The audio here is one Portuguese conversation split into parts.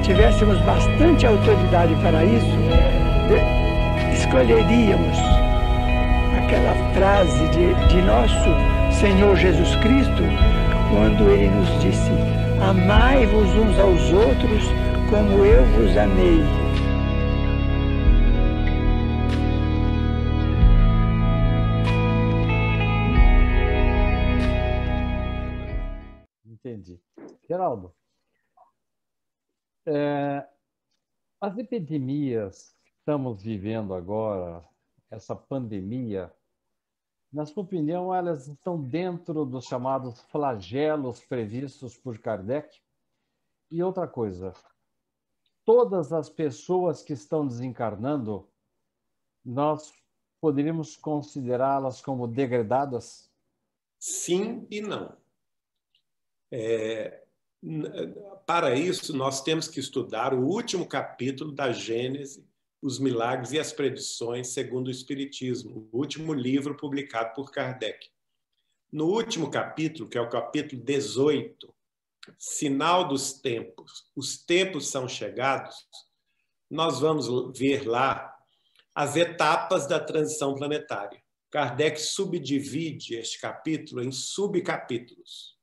tivéssemos bastante autoridade para isso, escolheríamos aquela frase de nosso Senhor Jesus Cristo, quando Ele nos disse: amai-vos uns aos outros como eu vos amei. Entendi. Geraldo, as epidemias que estamos vivendo agora, essa pandemia, na sua opinião, elas estão dentro dos chamados flagelos previstos por Kardec? E outra coisa, todas as pessoas que estão desencarnando, nós poderíamos considerá-las como degradadas? Sim e não. Para isso, nós temos que estudar o último capítulo da Gênese, Os Milagres e as Predições segundo o Espiritismo, o último livro publicado por Kardec. No último capítulo, que é o capítulo 18, Sinal dos Tempos, os tempos são chegados, nós vamos ver lá as etapas da transição planetária. Kardec subdivide este capítulo em subcapítulos.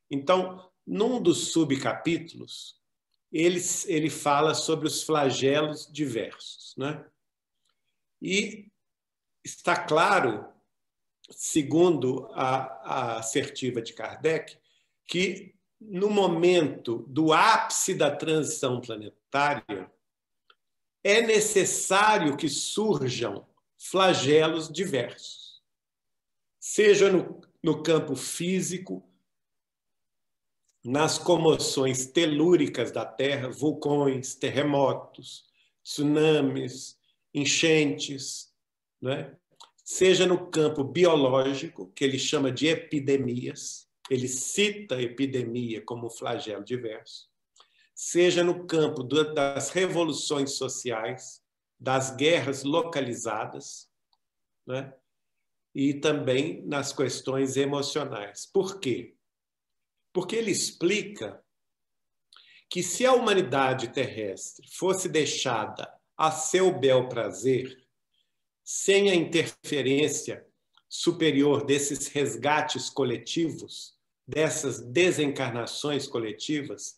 Então, num dos subcapítulos, ele fala sobre os flagelos diversos, né? E está claro, segundo a assertiva de Kardec, que no momento do ápice da transição planetária é necessário que surjam flagelos diversos, seja no campo físico, nas comoções telúricas da Terra, vulcões, terremotos, tsunamis, enchentes, né? Seja no campo biológico, que ele chama de epidemias, ele cita a epidemia como flagelo diverso, seja no campo das revoluções sociais, das guerras localizadas, né? E também nas questões emocionais. Por quê? Porque ele explica que se a humanidade terrestre fosse deixada a seu bel prazer, sem a interferência superior desses resgates coletivos, dessas desencarnações coletivas,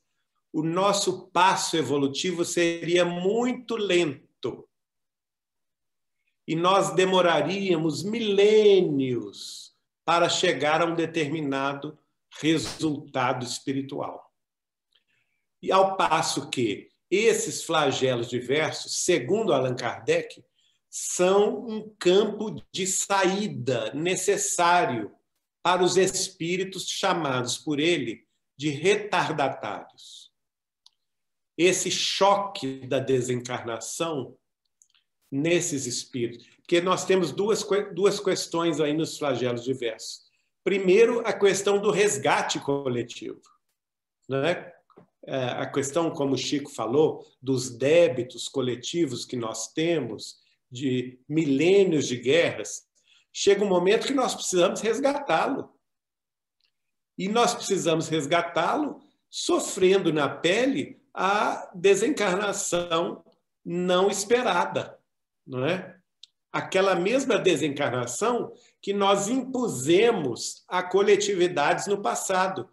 o nosso passo evolutivo seria muito lento. E nós demoraríamos milênios para chegar a um determinado resultado espiritual. E ao passo que esses flagelos diversos, segundo Allan Kardec, são um campo de saída necessário para os espíritos chamados por ele de retardatários. Esse choque da desencarnação nesses espíritos, porque nós temos duas questões aí nos flagelos diversos. Primeiro, a questão do resgate coletivo, né? A questão, como o Chico falou, dos débitos coletivos que nós temos, de milênios de guerras, chega um momento que nós precisamos resgatá-lo. E nós precisamos resgatá-lo sofrendo na pele a desencarnação não esperada, não é? Aquela mesma desencarnação que nós impusemos a coletividades no passado,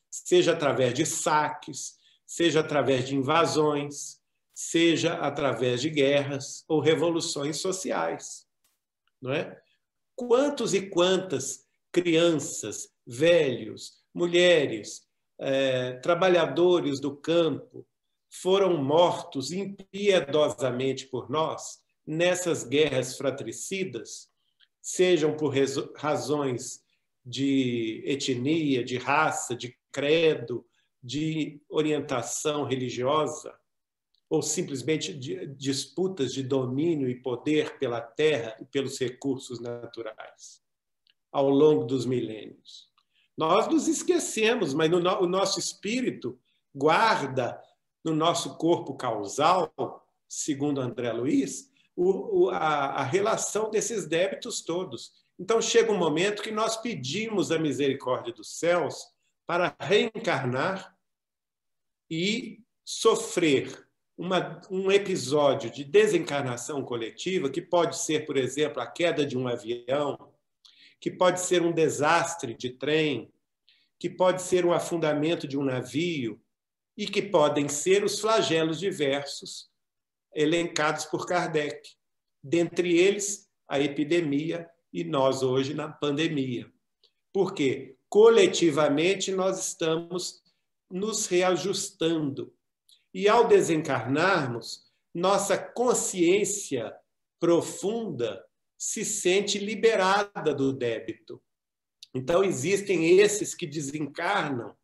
seja através de saques, seja através de invasões, seja através de guerras ou revoluções sociais, não é? Quantos e quantas crianças, velhos, mulheres, trabalhadores do campo foram mortos impiedosamente por nós nessas guerras fratricidas, sejam por razões de etnia, de raça, de credo, de orientação religiosa, ou simplesmente de disputas de domínio e poder pela terra e pelos recursos naturais, ao longo dos milênios. Nós nos esquecemos, mas o nosso espírito guarda no nosso corpo causal, segundo André Luiz, a relação desses débitos todos. Então, chega um momento que nós pedimos a misericórdia dos céus para reencarnar e sofrer um episódio de desencarnação coletiva, que pode ser, por exemplo, a queda de um avião, que pode ser um desastre de trem, que pode ser um afundamento de um navio, e que podem ser os flagelos diversos elencados por Kardec. Dentre eles, a epidemia e nós hoje na pandemia. Por quê? Coletivamente nós estamos nos reajustando. E ao desencarnarmos, nossa consciência profunda se sente liberada do débito. Então, existem esses que desencarnam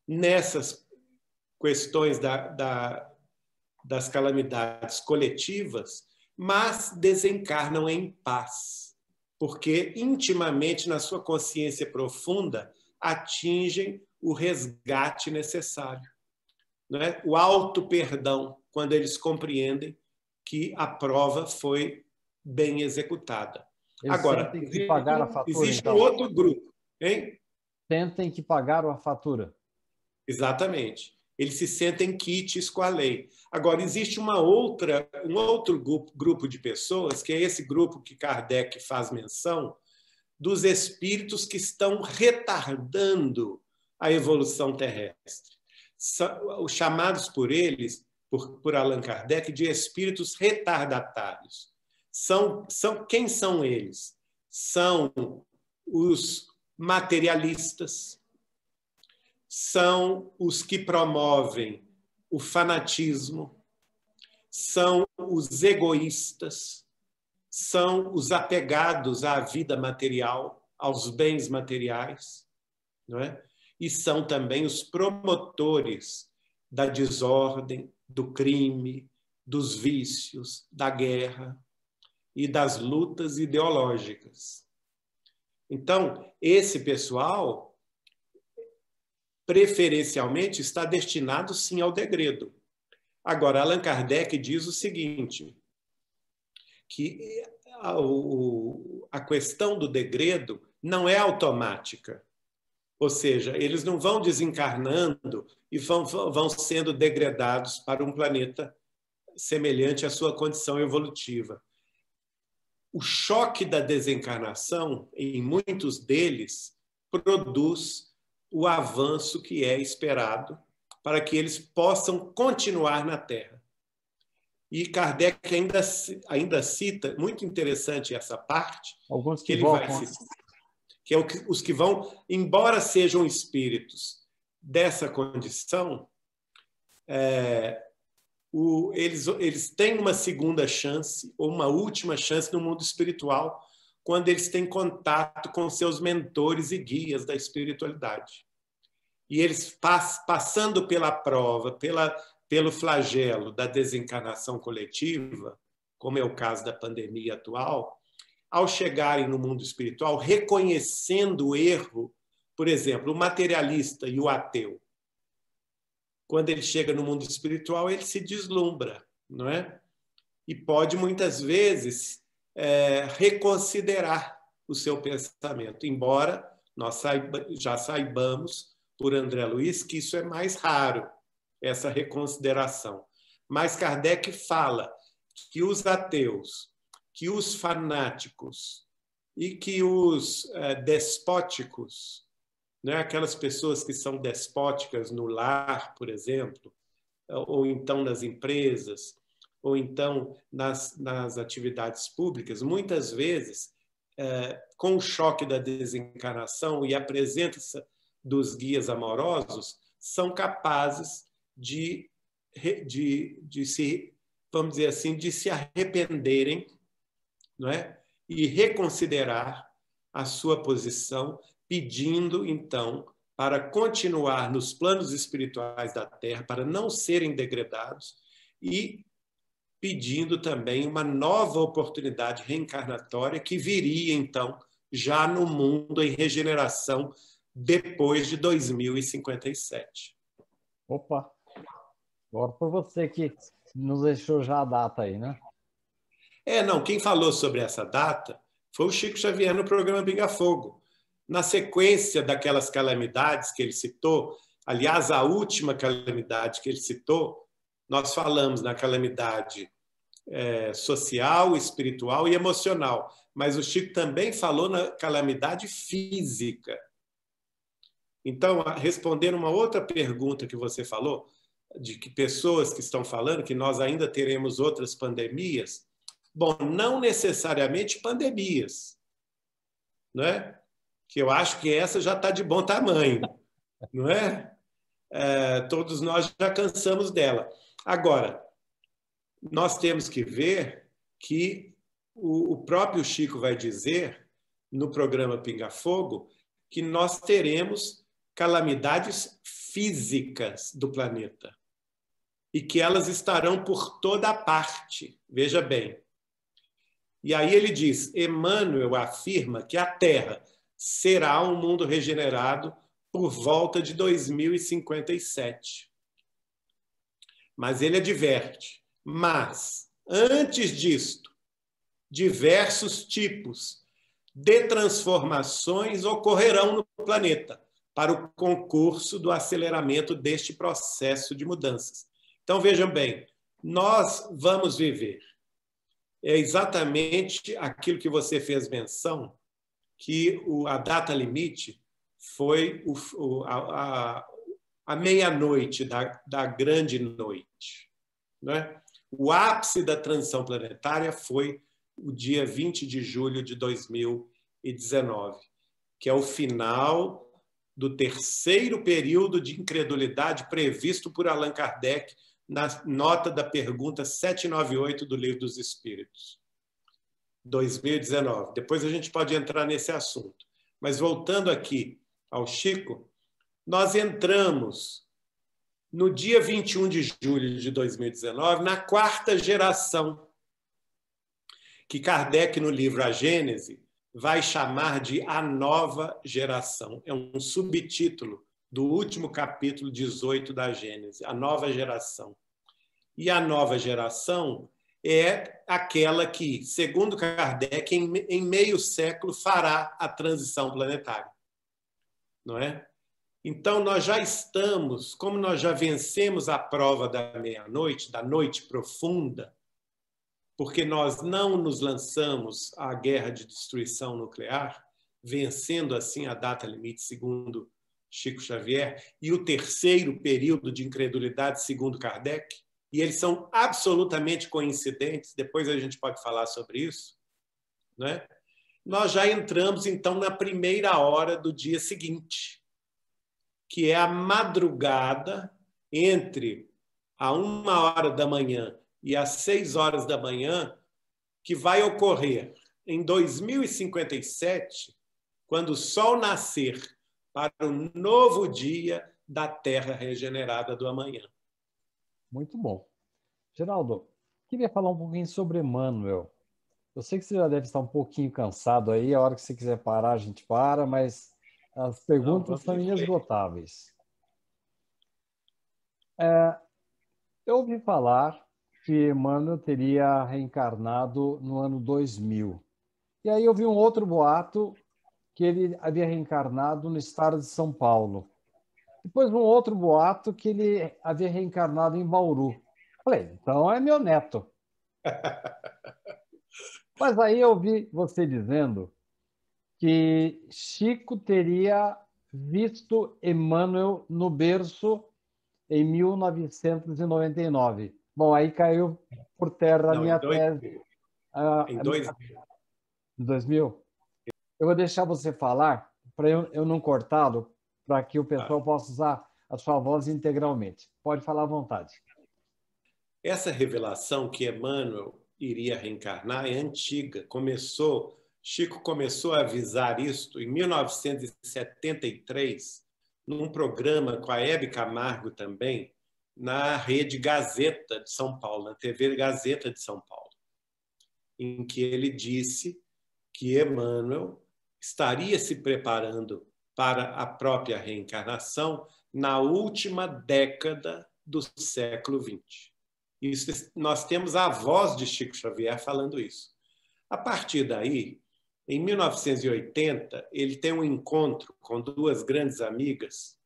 nessas questões das calamidades coletivas, mas desencarnam em paz, porque intimamente, na sua consciência profunda, atingem o resgate necessário, não é? O auto-perdão, quando eles compreendem que a prova foi bem executada. Eles agora, sentem que pagaram a fatura, existe então. um outro grupo, hein? Sentem que pagaram a fatura. Exatamente. Eles se sentem quites com a lei. Agora, existe um outro grupo de pessoas, que é esse grupo que Kardec faz menção, dos espíritos que estão retardando a evolução terrestre. São chamados por eles, por Allan Kardec, de espíritos retardatários. Quem são eles? São os materialistas, são os que promovem o fanatismo, são os egoístas, são os apegados à vida material, aos bens materiais, não é? E são também os promotores da desordem, do crime, dos vícios, da guerra e das lutas ideológicas. Então, esse pessoal, preferencialmente, está destinado, sim, ao degredo. Agora, Allan Kardec diz o seguinte, que a questão do degredo não é automática. Ou seja, eles não vão desencarnando e vão sendo degradados para um planeta semelhante à sua condição evolutiva. O choque da desencarnação, em muitos deles, produz o avanço que é esperado para que eles possam continuar na Terra. E Kardec ainda cita, muito interessante essa parte, alguns que ele vai citar, que é os que vão, embora sejam espíritos dessa condição, eles têm uma segunda chance ou uma última chance no mundo espiritual quando eles têm contato com seus mentores e guias da espiritualidade. E eles, passando pela prova, pelo flagelo da desencarnação coletiva, como é o caso da pandemia atual, ao chegarem no mundo espiritual, reconhecendo o erro, por exemplo, o materialista e o ateu, quando ele chega no mundo espiritual, ele se deslumbra, não é? E pode, muitas vezes, reconsiderar o seu pensamento, embora nós já saibamos, por André Luiz, que isso é mais raro, essa reconsideração. Mas Kardec fala que os ateus, que os fanáticos e que os despóticos, né, aquelas pessoas que são despóticas no lar, por exemplo, ou então nas empresas, ou então nas atividades públicas, muitas vezes, com o choque da desencarnação e a presença dos guias amorosos, são capazes de se, vamos dizer assim, de se arrependerem, não é? E reconsiderar a sua posição, pedindo, então, para continuar nos planos espirituais da Terra, para não serem degradados, e pedindo também uma nova oportunidade reencarnatória que viria, então, já no mundo em regeneração depois de 2057. Opa! Agora por você que nos deixou já a data aí, né? Não, quem falou sobre essa data foi o Chico Xavier no programa Pinga Fogo. Na sequência daquelas calamidades que ele citou, Aliás, a última calamidade que ele citou, nós falamos na calamidade social, espiritual e emocional, mas o Chico também falou na calamidade física. Então, respondendo uma outra pergunta que você falou, de que pessoas que estão falando que nós ainda teremos outras pandemias, bom, não necessariamente pandemias, não é? Que eu acho que essa já está de bom tamanho, não é? Todos nós já cansamos dela. Agora, nós temos que ver que o próprio Chico vai dizer, no programa Pinga Fogo, que nós teremos calamidades físicas do planeta e que elas estarão por toda parte. Veja bem. E aí ele diz, Emmanuel afirma que a Terra será um mundo regenerado por volta de 2057. Mas ele adverte, mas, antes disto, diversos tipos de transformações ocorrerão no planeta para o concurso do aceleramento deste processo de mudanças. Então, vejam bem, nós vamos viver exatamente aquilo que você fez menção, que a data limite foi a meia-noite da grande noite, né? O ápice da transição planetária foi o dia 20 de julho de 2019, que é o final do terceiro período de incredulidade previsto por Allan Kardec na nota da pergunta 798 do Livro dos Espíritos, 2019. Depois a gente pode entrar nesse assunto. Mas voltando aqui ao Chico, nós entramos no dia 21 de julho de 2019 na quarta geração, que Kardec, no livro A Gênese, vai chamar de a nova geração. É um subtítulo do último capítulo 18 da Gênese, a nova geração. E a nova geração é aquela que, segundo Kardec, em meio século fará a transição planetária. Não é? Então, nós já estamos, como nós já vencemos a prova da meia-noite, da noite profunda, porque nós não nos lançamos à guerra de destruição nuclear, vencendo assim a data limite, segundo Chico Xavier, e o terceiro período de incredulidade, segundo Kardec, e eles são absolutamente coincidentes, depois a gente pode falar sobre isso, né? Nós já entramos, então, na primeira hora do dia seguinte, que é a madrugada entre a 1h da manhã e às 6h da manhã, que vai ocorrer em 2057, quando o Sol nascer para o novo dia da Terra regenerada do amanhã. Muito bom. Geraldo, queria falar um pouquinho sobre Emmanuel. Eu sei que você já deve estar um pouquinho cansado aí, a hora que você quiser parar, a gente para, mas as perguntas são inesgotáveis. Eu ouvi falar que Emmanuel teria reencarnado no ano 2000. E aí eu vi um outro boato que ele havia reencarnado no estado de São Paulo. Depois um outro boato que ele havia reencarnado em Bauru. Falei, então é meu neto. Mas aí eu vi você dizendo que Chico teria visto Emmanuel no berço em 1999. Bom, aí caiu por terra a minha tese. Em 2000. 2000? Eu vou deixar você falar, para eu não cortá-lo, para que o pessoal possa usar a sua voz integralmente. Pode falar à vontade. Essa revelação que Emmanuel iria reencarnar é antiga. Chico começou a avisar isto em 1973, num programa com a Hebe Camargo também, na Rede Gazeta de São Paulo, na TV Gazeta de São Paulo, em que ele disse que Emmanuel estaria se preparando para a própria reencarnação na última década do século XX. Isso, nós temos a voz de Chico Xavier falando isso. A partir daí, em 1980, ele tem um encontro com duas grandes amigas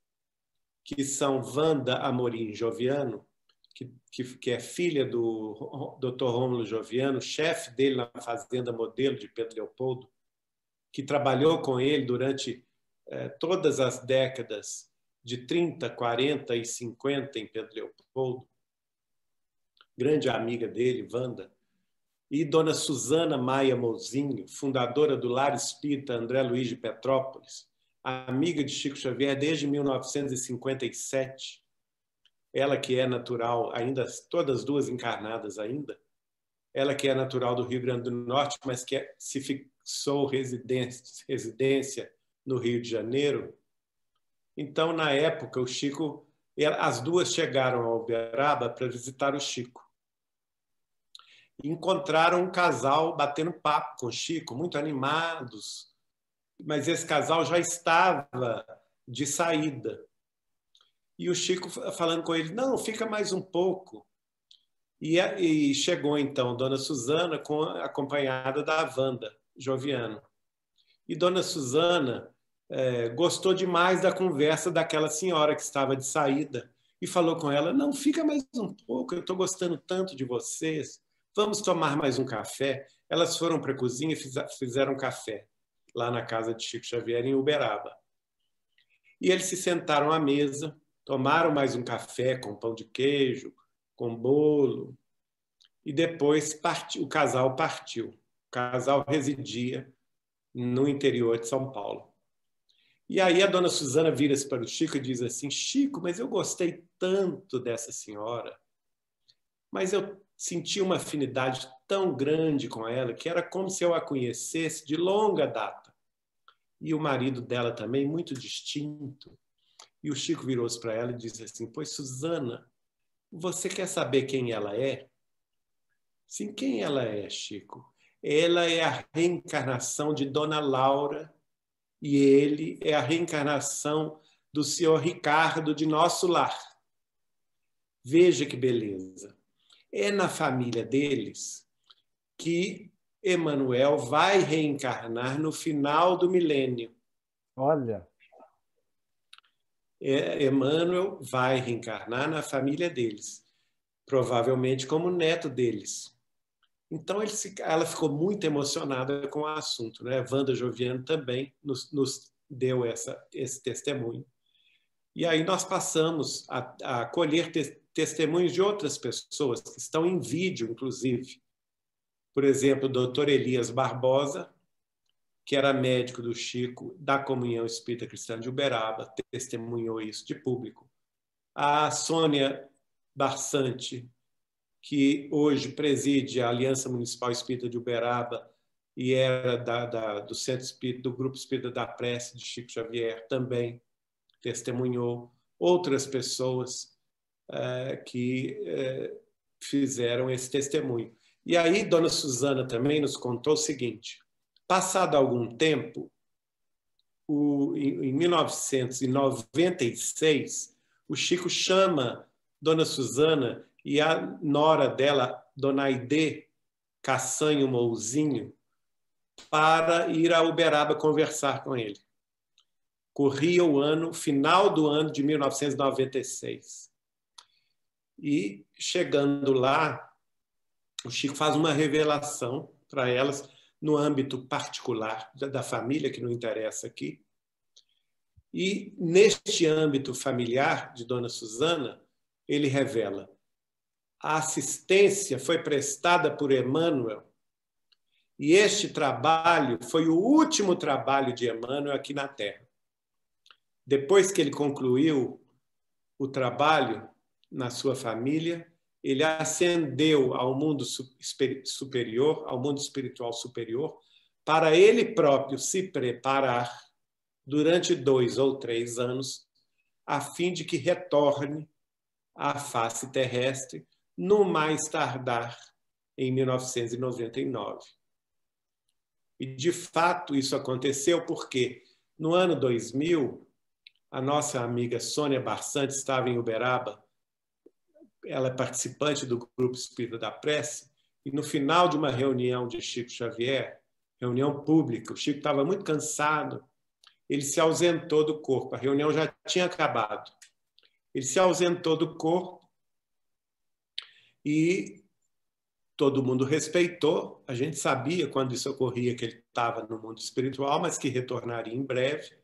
que são Wanda Amorim Joviano, que é filha do Dr. Rômulo Joviano, chefe dele na Fazenda Modelo de Pedro Leopoldo, que trabalhou com ele durante todas as décadas de 30, 40 e 50 em Pedro Leopoldo, grande amiga dele, Wanda, e dona Suzana Maia Mozinho, fundadora do Lar Espírita André Luiz de Petrópolis, amiga de Chico Xavier desde 1957, ela que é natural, ainda todas duas encarnadas ainda, ela que é natural do Rio Grande do Norte, mas que se fixou residência no Rio de Janeiro. Então, na época, o Chico, as duas chegaram a Uberaba para visitar o Chico. Encontraram um casal batendo papo com o Chico, muito animados, mas esse casal já estava de saída. E o Chico falando com ele, não, fica mais um pouco. E chegou, então, dona Suzana acompanhada da Wanda Joviano. E dona Suzana gostou demais da conversa daquela senhora que estava de saída e falou com ela, não, fica mais um pouco, eu estou gostando tanto de vocês, vamos tomar mais um café. Elas foram para a cozinha e fizeram café lá na casa de Chico Xavier, em Uberaba. E eles se sentaram à mesa, tomaram mais um café com pão de queijo, com bolo, e depois o casal partiu. O casal residia no interior de São Paulo. E aí a dona Suzana vira-se para o Chico e diz assim, Chico, mas eu gostei tanto dessa senhora, mas eu senti uma afinidade tão grande com ela que era como se eu a conhecesse de longa data. E o marido dela também, muito distinto. E o Chico virou-se para ela e disse assim, pois, Suzana, você quer saber quem ela é? Sim, quem ela é, Chico? Ela é a reencarnação de Dona Laura e ele é a reencarnação do senhor Ricardo de nosso lar. Veja que beleza. É na família deles que Emmanuel vai reencarnar no final do milênio. Olha. Emmanuel vai reencarnar na família deles, provavelmente como neto deles. Então ela ficou muito emocionada com o assunto, né? Wanda Joviano também nos deu esse testemunho. E aí nós passamos a colher testemunhos de outras pessoas que estão em vídeo, inclusive. Por exemplo, o doutor Elias Barbosa, que era médico do Chico, da Comunhão Espírita Cristã de Uberaba, testemunhou isso de público. A Sônia Barsante, que hoje preside a Aliança Municipal Espírita de Uberaba e era do Centro Espírita, do Grupo Espírita da Prece de Chico Xavier, também testemunhou. Outras pessoas que fizeram esse testemunho. E aí, dona Suzana também nos contou o seguinte, passado algum tempo, em 1996, o Chico chama dona Suzana e a nora dela, dona Aide Cassanho Mouzinho, para ir a Uberaba conversar com ele. Corria o final do ano de 1996. E, chegando lá, o Chico faz uma revelação para elas no âmbito particular da família, que não interessa aqui. E, neste âmbito familiar de dona Suzana, ele revela: a assistência foi prestada por Emmanuel e este trabalho foi o último trabalho de Emmanuel aqui na Terra. Depois que ele concluiu o trabalho na sua família, ele ascendeu ao mundo superior, ao mundo espiritual superior, para ele próprio se preparar durante 2 ou 3 anos, a fim de que retorne à face terrestre no mais tardar em 1999. E, de fato, isso aconteceu porque, no ano 2000, a nossa amiga Sônia Barsante estava em Uberaba, ela é participante do Grupo Espírita da Prece, e no final de uma reunião de Chico Xavier, reunião pública, o Chico estava muito cansado, ele se ausentou do corpo, a reunião já tinha acabado. Ele se ausentou do corpo e todo mundo respeitou. A gente sabia quando isso ocorria que ele estava no mundo espiritual, mas que retornaria em breve.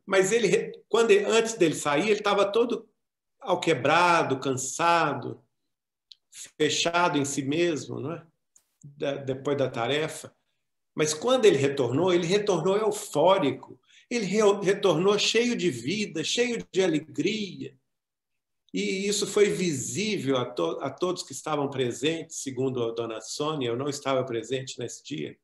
Mas antes dele sair, ele estava todo alquebrado, cansado, fechado em si mesmo, não é? Depois da tarefa. Mas quando ele retornou eufórico, ele retornou cheio de vida, cheio de alegria. E isso foi visível a todos que estavam presentes, segundo a Dona Sônia. Eu não estava presente nesse dia.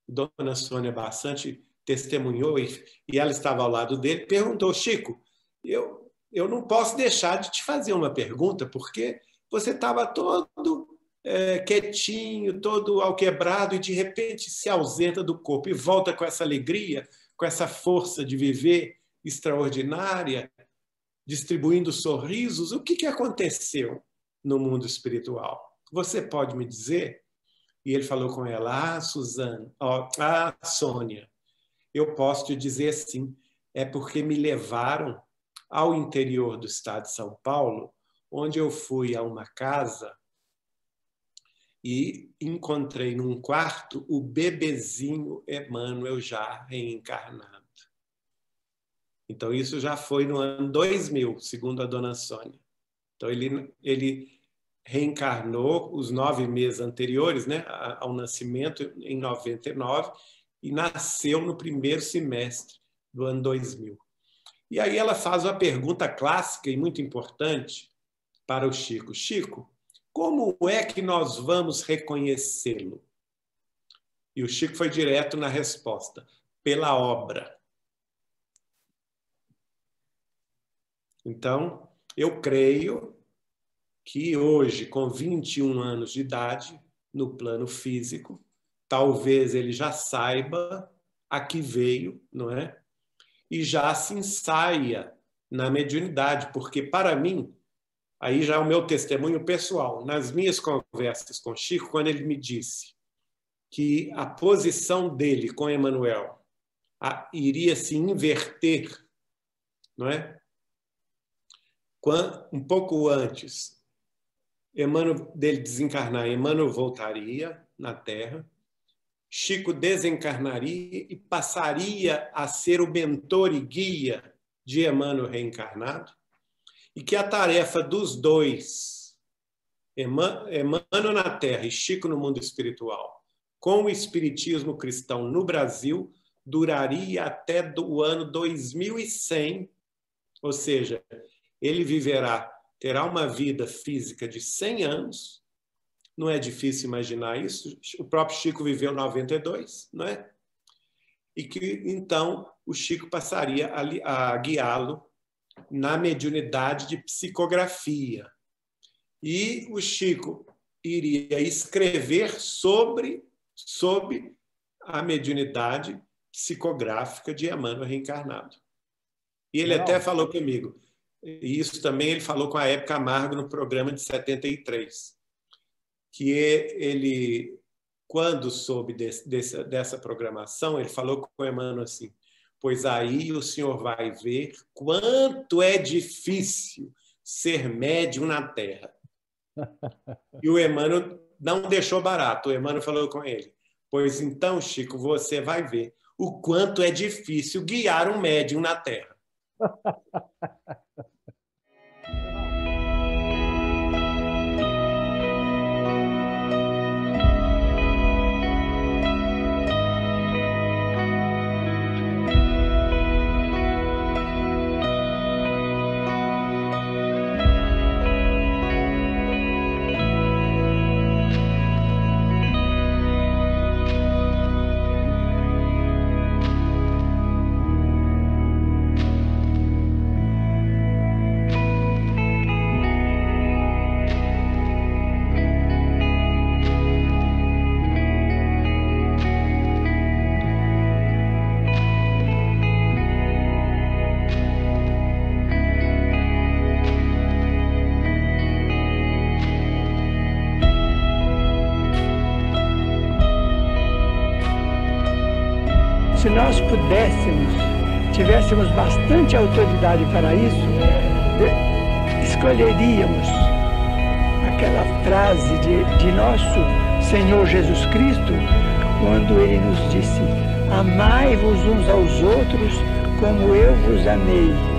Dona Sônia bastante testemunhou e ela estava ao lado dele. Perguntou: Chico, eu não posso deixar de te fazer uma pergunta, porque você estava todo quietinho, todo alquebrado, e de repente se ausenta do corpo e volta com essa alegria, com essa força de viver extraordinária, distribuindo sorrisos. O que aconteceu no mundo espiritual? Você pode me dizer? E ele falou com ela: Sônia, eu posso te dizer sim, é porque me levaram ao interior do estado de São Paulo, onde eu fui a uma casa e encontrei num quarto o bebezinho Emmanuel já reencarnado. Então, isso já foi no ano 2000, segundo a Dona Sônia. Então, ele reencarnou os 9 meses anteriores, né, ao nascimento, em 99, e nasceu no primeiro semestre do ano 2000. E aí ela faz uma pergunta clássica e muito importante para o Chico. Chico, como é que nós vamos reconhecê-lo? E o Chico foi direto na resposta: pela obra. Então, eu creio que hoje, com 21 anos de idade, no plano físico, talvez ele já saiba a que veio, não é? E já se ensaia na mediunidade, porque, para mim, aí já é o meu testemunho pessoal, nas minhas conversas com Chico, quando ele me disse que a posição dele com Emmanuel iria se inverter, não é? Um pouco antes dele desencarnar, Emmanuel voltaria na Terra, Chico desencarnaria e passaria a ser o mentor e guia de Emmanuel reencarnado, e que a tarefa dos dois, Emmanuel na Terra e Chico no mundo espiritual, com o espiritismo cristão no Brasil, duraria até o ano 2100, ou seja, ele terá uma vida física de 100 anos, não é difícil imaginar isso, o próprio Chico viveu 92, não é? E que, então, o Chico passaria a guiá-lo na mediunidade de psicografia. E o Chico iria escrever sobre a mediunidade psicográfica de Emmanuel reencarnado. E ele até falou comigo, e isso também ele falou com a Hebe Camargo no programa de 73, que ele, quando soube dessa programação, ele falou com o Emmanuel assim: pois aí o senhor vai ver quanto é difícil ser médium na Terra. E o Emmanuel não deixou barato. O Emmanuel falou com ele: pois então, Chico, você vai ver o quanto é difícil guiar um médium na Terra. Se nós tivéssemos bastante autoridade para isso, escolheríamos aquela frase de nosso Senhor Jesus Cristo, quando ele nos disse: amai-vos uns aos outros como eu vos amei.